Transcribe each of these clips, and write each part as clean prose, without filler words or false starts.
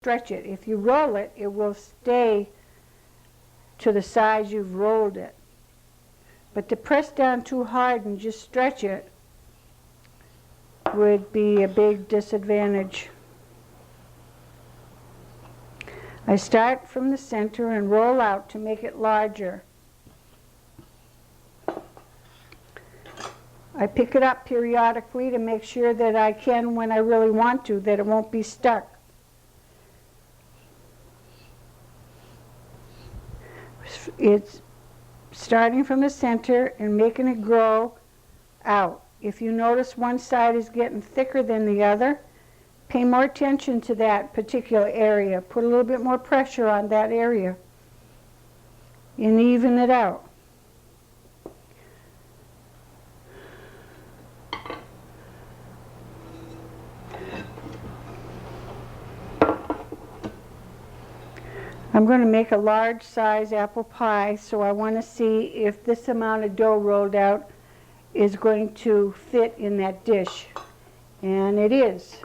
stretch it. If you roll it, it will stay to the size you've rolled it. But to press down too hard and just stretch it would be a big disadvantage. I start from the center and roll out to make it larger. I pick it up periodically to make sure that I can, when I really want to, that it won't be stuck. It's starting from the center and making it grow out. If you notice one side is getting thicker than the other, pay more attention to that particular area. Put a little bit more pressure on that area and even it out. I'm going to make a large size apple pie, so I want to see if this amount of dough rolled out is going to fit in that dish. And it is.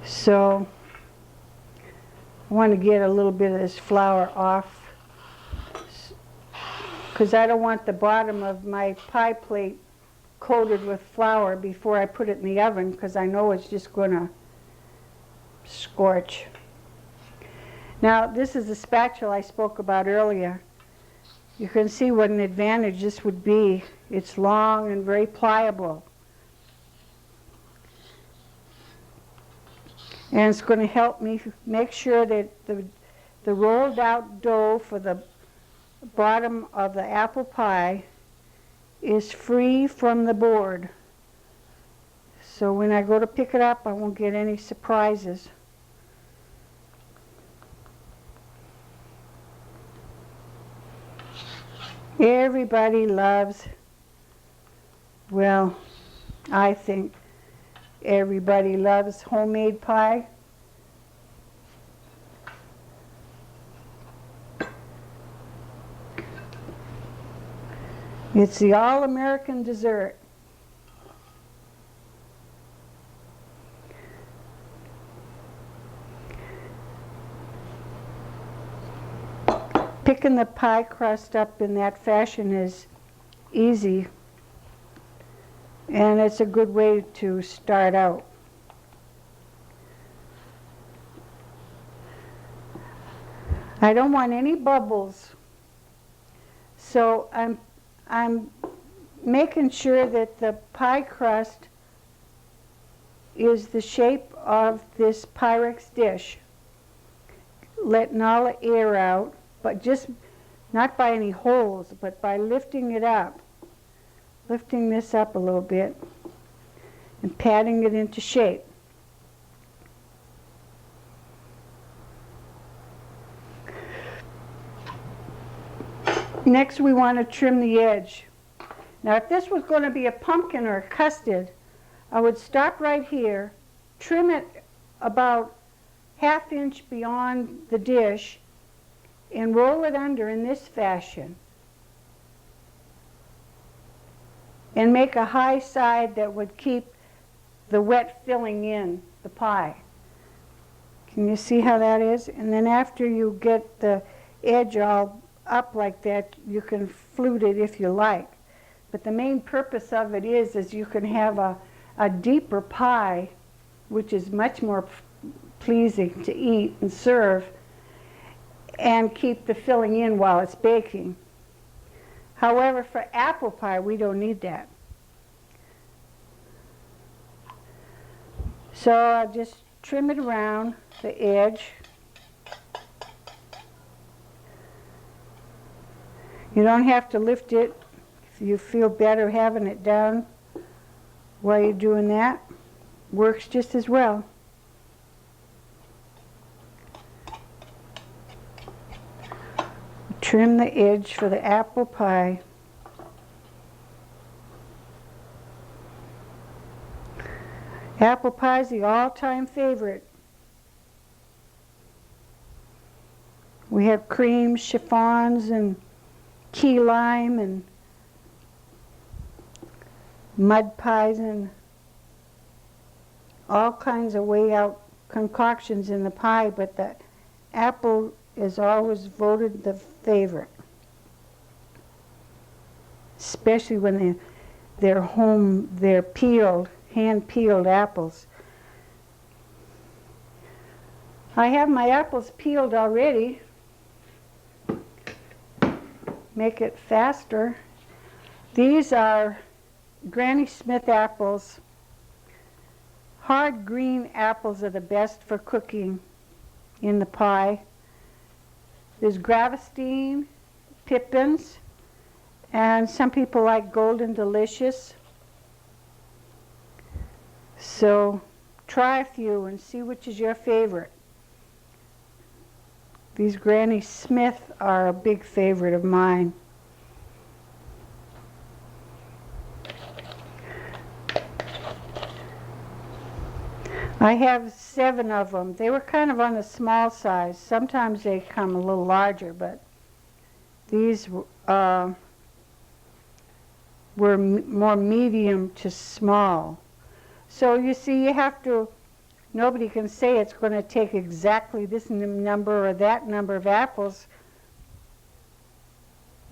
So I want to get a little bit of this flour off because I don't want the bottom of my pie plate coated with flour before I put it in the oven, because I know it's just going to scorch. Now, this is the spatula I spoke about earlier. You can see what an advantage this would be. It's long and very pliable. And it's going to help me make sure that the rolled out dough for the bottom of the apple pie is free from the board. So when I go to pick it up, I won't get any surprises. Everybody loves, well, I think everybody loves homemade pie. It's the all-American dessert. Picking the pie crust up in that fashion is easy, and it's a good way to start out. I don't want any bubbles, so I'm making sure that the pie crust is the shape of this Pyrex dish, letting all the air out, but just not by any holes, but by lifting it up, lifting this up a little bit and patting it into shape. Next, we want to trim the edge. Now, if this was going to be a pumpkin or a custard, I would stop right here, trim it about ½ inch beyond the dish, and roll it under in this fashion. And make a high side that would keep the wet filling in the pie. Can you see how that is? And then after you get the edge all up like that, you can flute it if you like. But the main purpose of it is you can have a deeper pie, which is much more pleasing to eat and serve, and keep the filling in while it's baking. However, for apple pie, we don't need that. So I'll just trim it around the edge. You don't have to lift it if you feel better having it down while you're doing that. Works just as well. Trim the edge for the apple pie. Apple pie is the all-time favorite. We have creams, chiffons, and key lime, and mud pies, and all kinds of way out concoctions in the pie, but the apple is always voted the favorite, especially when they're peeled, hand-peeled apples. I have my apples peeled already. Make it faster. These are Granny Smith apples. Hard green apples are the best for cooking in the pie. There's Gravestein, Pippins, and some people like Golden Delicious. So try a few and see which is your favorite. These Granny Smith are a big favorite of mine. I have 7 of them. They were kind of on the small size. Sometimes they come a little larger, but these were more medium to small. So you see, you have to, nobody can say it's going to take exactly this number or that number of apples.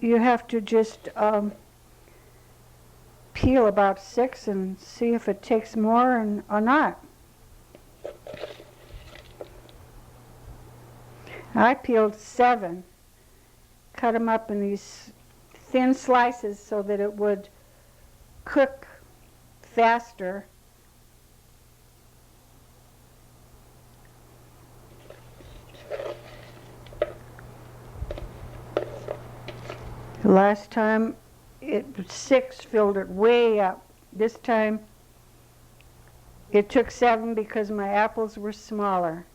You have to just peel about 6 and see if it takes more or not. I peeled 7, cut them up in these thin slices so that it would cook faster. Last time, 6 filled it way up. This time, it took 7 because my apples were smaller.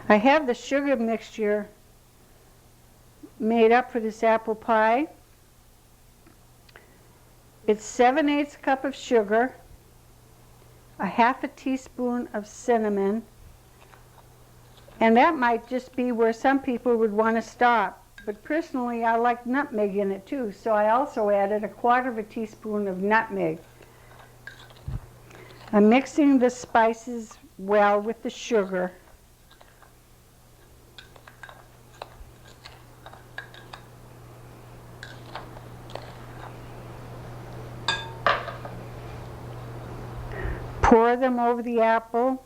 I have the sugar mixture made up for this apple pie. It's 7/8 cup of sugar, a half a teaspoon of cinnamon, and that might just be where some people would want to stop. But personally, I like nutmeg in it too, so I also added a 1/4 teaspoon of nutmeg. I'm mixing the spices well with the sugar. Pour them over the apple.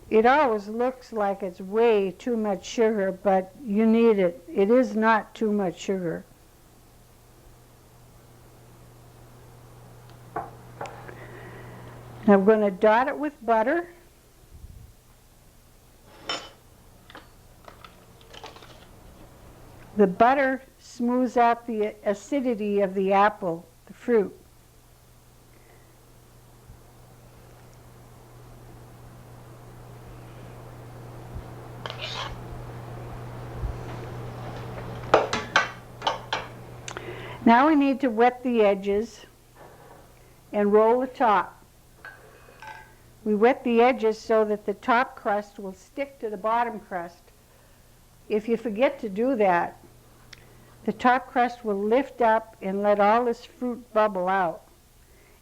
It always looks like it's way too much sugar, but you need it. It is not too much sugar. Now I'm going to dot it with butter. The butter smooths out the acidity of the apple, the fruit. Now we need to wet the edges and roll the top. We wet the edges so that the top crust will stick to the bottom crust. If you forget to do that, the top crust will lift up and let all this fruit bubble out.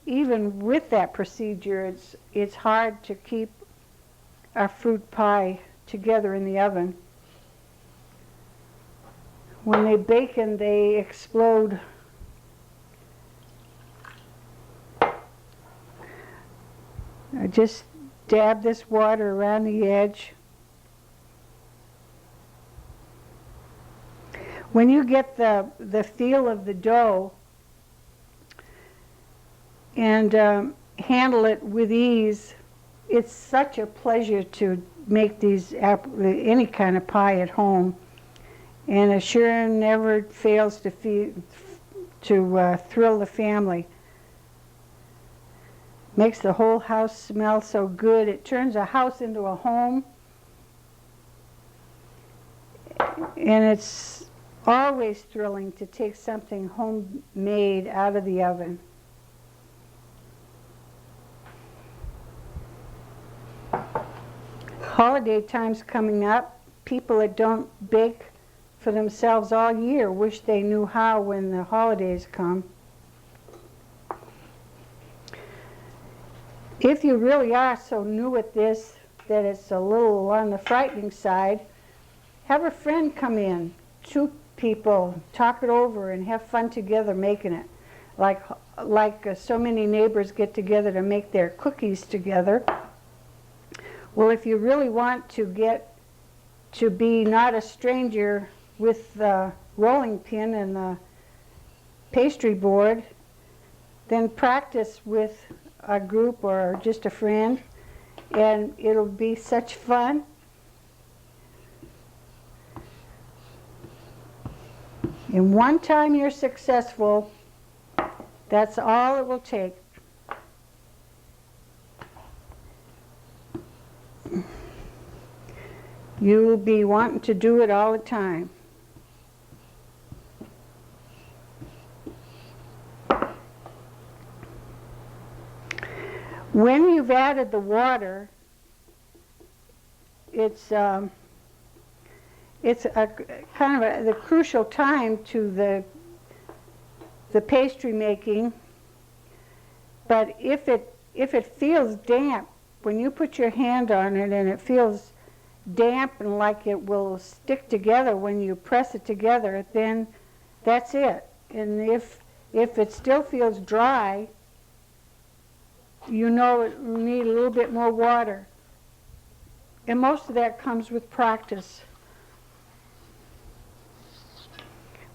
Even with that procedure, it's hard to keep our fruit pie together in the oven. When they bake and they explode. I just dab this water around the edge. When you get the feel of the dough and handle it with ease, it's such a pleasure to make any kind of pie at home. And it sure never fails to thrill the family. Makes the whole house smell so good. It turns a house into a home. And it's always thrilling to take something homemade out of the oven. Holiday time's coming up. People that don't bake for themselves all year. Wish they knew how when the holidays come. If you really are so new at this that it's a little on the frightening side, have a friend come in, 2 people, talk it over and have fun together making it. Like so many neighbors get together to make their cookies together. Well, if you really want to get to be not a stranger with the rolling pin and the pastry board, then practice with a group or just a friend, and it'll be such fun. And one time you're successful, that's all it will take. You'll be wanting to do it all the time. When you've added the water, it's a kind of the crucial time to the pastry making. But if it feels damp, when you put your hand on it and it feels damp and like it will stick together when you press it together, then that's it. And if it still feels dry, you know it will need a little bit more water. And most of that comes with practice.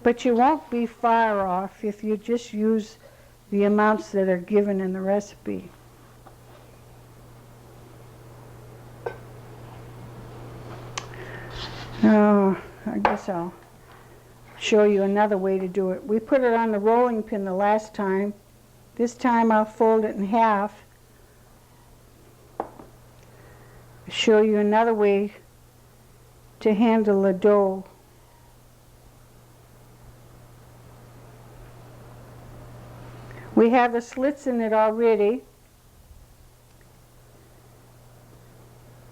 But you won't be far off if you just use the amounts that are given in the recipe. Oh, I guess I'll show you another way to do it. We put it on the rolling pin the last time. This time I'll fold it in half. Show you another way to handle the dough. We have the slits in it already,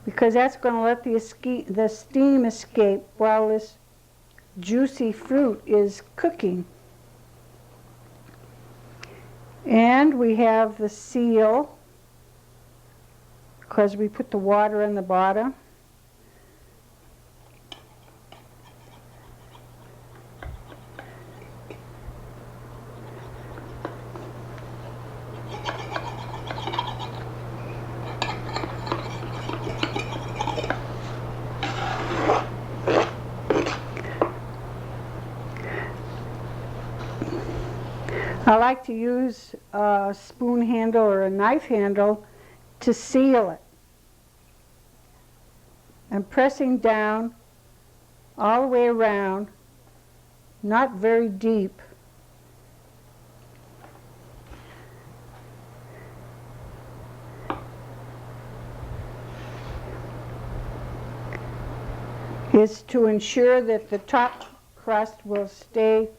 because that's going to let the steam escape while this juicy fruit is cooking. And we have the seal, because we put the water in the bottom. I like to use a spoon handle or a knife handle to seal it. I'm pressing down all the way around, not very deep. It's to ensure that the top crust will stay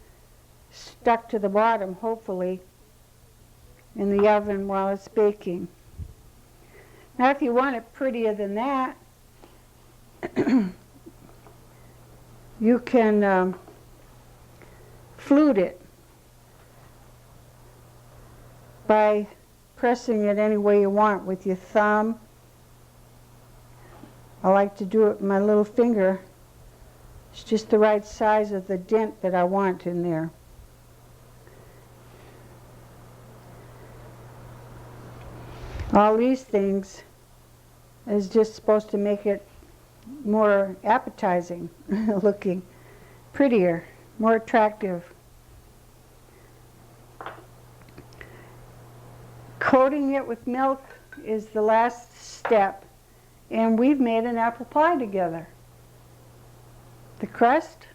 stuck to the bottom, hopefully, in the oven while it's baking. Now, if you want it prettier than that, you can flute it by pressing it any way you want with your thumb. I like to do it with my little finger. It's just the right size of the dent that I want in there. All these things is just supposed to make it more appetizing looking, prettier, more attractive. Coating it with milk is the last step, and we've made an apple pie together. The crust